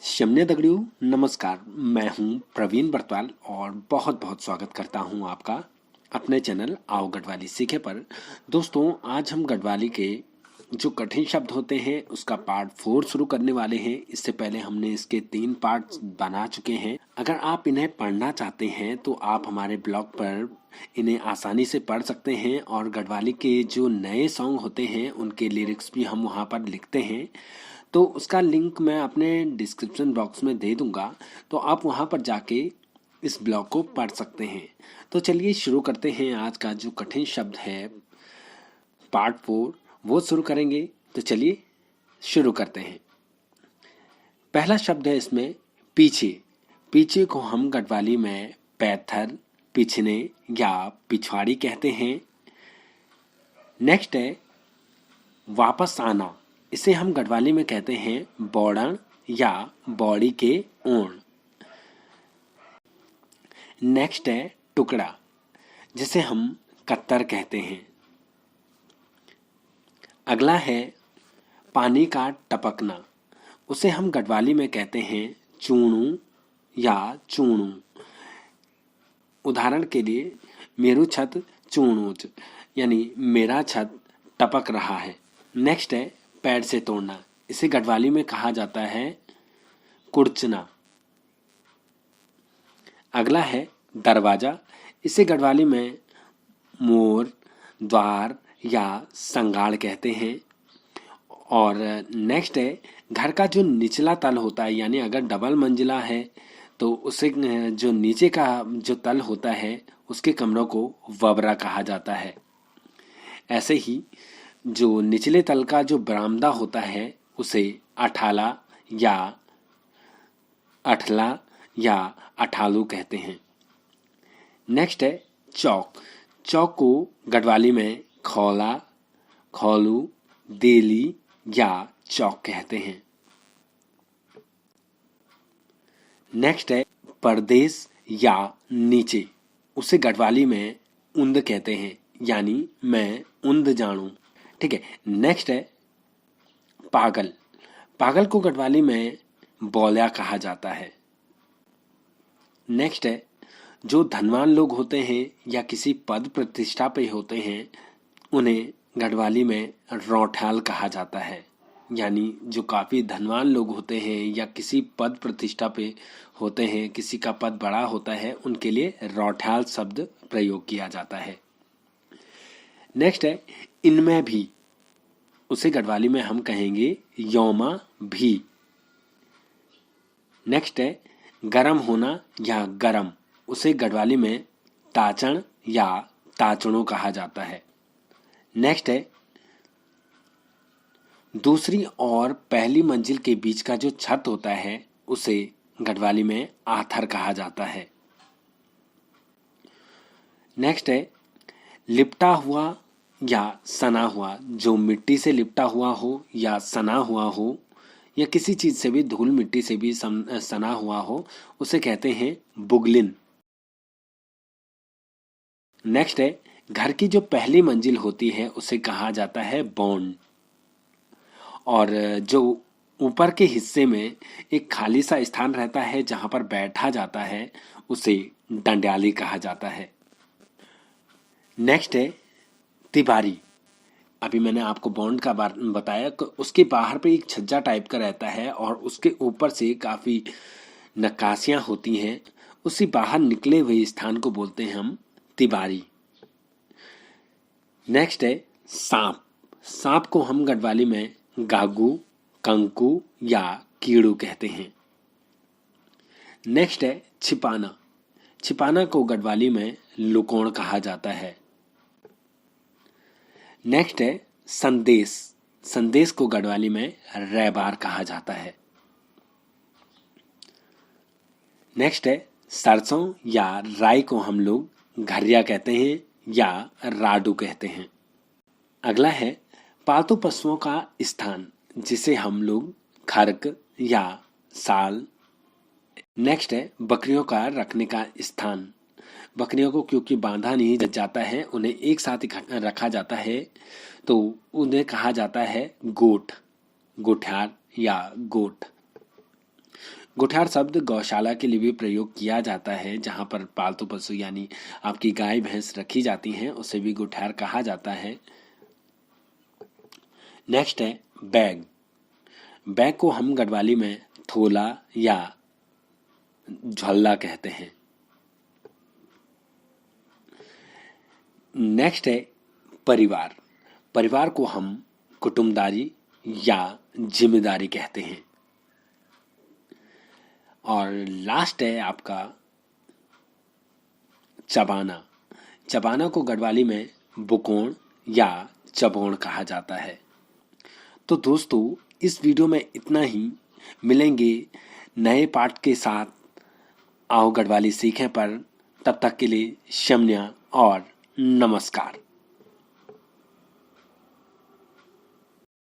शमने दगड़ियों नमस्कार। मैं हूं प्रवीण बर्तवाल और बहुत बहुत स्वागत करता हूं आपका अपने चैनल आओ गढ़वाली सीखे पर। दोस्तों, आज हम गढ़वाली के जो कठिन शब्द होते हैं उसका पार्ट 4 शुरू करने वाले हैं। इससे पहले हमने इसके 3 पार्ट्स बना चुके हैं। अगर आप इन्हें पढ़ना चाहते हैं तो आप हमारे ब्लॉग पर इन्हें आसानी से पढ़ सकते हैं और गढ़वाली के जो नए सॉन्ग होते हैं उनके लिरिक्स भी हम वहाँ पर लिखते हैं। तो उसका लिंक मैं अपने डिस्क्रिप्शन बॉक्स में दे दूंगा, तो आप वहाँ पर जाके इस ब्लॉग को पढ़ सकते हैं। तो चलिए शुरू करते हैं। आज का जो कठिन शब्द है पार्ट 4 वो शुरू करेंगे। तो चलिए शुरू करते हैं। पहला शब्द है इसमें पीछे। पीछे को हम गढ़वाली में पैथर, पिछने या पिछवाड़ी कहते हैं। नेक्स्ट है वापस आना। इसे हम गढ़वाली में कहते हैं बौड़न या बौड़ी के ओण। नेक्स्ट है टुकड़ा, जिसे हम कत्तर कहते हैं। अगला है पानी का टपकना। उसे हम गढ़वाली में कहते हैं चूणू या चूणू। उदाहरण के लिए मेरू छत चूणूच, यानी मेरा छत टपक रहा है। नेक्स्ट है पैर से तोड़ना। इसे गढ़वाली में कहा जाता है कुड़चना। अगला है दरवाजा। इसे गढ़वाली में मोर, द्वार या संगाड़ कहते हैं। और नेक्स्ट है घर का जो निचला तल होता है, यानी अगर डबल मंजिला है तो उसे जो नीचे का जो तल होता है उसके कमरों को वबरा कहा जाता है। ऐसे ही जो निचले तल का जो बरामदा होता है उसे अठाला या अठला या अठालू कहते हैं। नेक्स्ट है चौक। चौक को गढ़वाली में खौला, खौलू, देली या चौक कहते हैं। नेक्स्ट है परदेश या नीचे। उसे गढ़वाली में उंद कहते हैं, यानी मैं उंद जानू। ठीक है। नेक्स्ट है पागल। पागल को गढ़वाली में बौलिया कहा जाता है। नेक्स्ट है जो धनवान लोग होते हैं या किसी पद प्रतिष्ठा पे होते हैं उन्हें गढ़वाली में रौठाल कहा जाता है, यानी जो काफ़ी धनवान लोग होते हैं या किसी पद प्रतिष्ठा पे होते हैं, किसी का पद बड़ा होता है, उनके लिए रौठाल शब्द प्रयोग किया जाता है। नेक्स्ट है इनमें भी। उसे गढ़वाली में हम कहेंगे योमा भी। नेक्स्ट है गरम होना या गरम। उसे गढ़वाली में ताचण या ताचणों कहा जाता है। नेक्स्ट है दूसरी और पहली मंजिल के बीच का जो छत होता है उसे गढ़वाली में आथर कहा जाता है। नेक्स्ट है लिपटा हुआ या सना हुआ। जो मिट्टी से लिपटा हुआ हो या सना हुआ हो या किसी चीज से भी, धूल मिट्टी से भी सना हुआ हो, उसे कहते हैं बुगलिन। नेक्स्ट है घर की जो पहली मंजिल होती है उसे कहा जाता है बौंड। और जो ऊपर के हिस्से में एक खाली सा स्थान रहता है जहां पर बैठा जाता है उसे डंड्याली कहा जाता है। नेक्स्ट है तिबारी। अभी मैंने आपको बॉन्ड का बताया। उसके बाहर पे एक छज्जा टाइप का रहता है और उसके ऊपर से काफ़ी नक्काशियाँ होती हैं। उसी बाहर निकले हुए स्थान को बोलते हैं हम तिबारी। नेक्स्ट है सांप। सांप को हम गढ़वाली में गागू, कंकु या कीड़ू कहते हैं। नेक्स्ट है छिपाना। छिपाना को गढ़वाली में लुकोण कहा जाता है। नेक्स्ट है संदेश। संदेश को गढ़वाली में रैबार कहा जाता है। नेक्स्ट है सरसों या राई को हम लोग घरिया कहते हैं या राडू कहते हैं। अगला है पालतू पशुओं का स्थान, जिसे हम लोग खरक या साल। नेक्स्ट है बकरियों का रखने का स्थान। बकरियों को क्योंकि बांधा नहीं जाता है, उन्हें एक साथ रखा जाता है, तो उन्हें कहा जाता है गोठ, गोठ्यार या गोठ। गुठियार शब्द गौशाला के लिए भी प्रयोग किया जाता है। जहाँ पर पालतू पशु यानी आपकी गाय भैंस रखी जाती हैं उसे भी गुठियार कहा जाता है। नेक्स्ट है बैग। बैग को हम गढ़वाली में थोला या झोला कहते हैं। नेक्स्ट है परिवार। परिवार को हम कुटुंबदारी या जिम्मेदारी कहते हैं। और लास्ट है आपका चबाना। चबाना को गढ़वाली में बुकोण या चबोण कहा जाता है। तो दोस्तों इस वीडियो में इतना ही। मिलेंगे नए पाठ के साथ आओ गढ़वाली सीखें पर। तब तक के लिए शम्या और नमस्कार।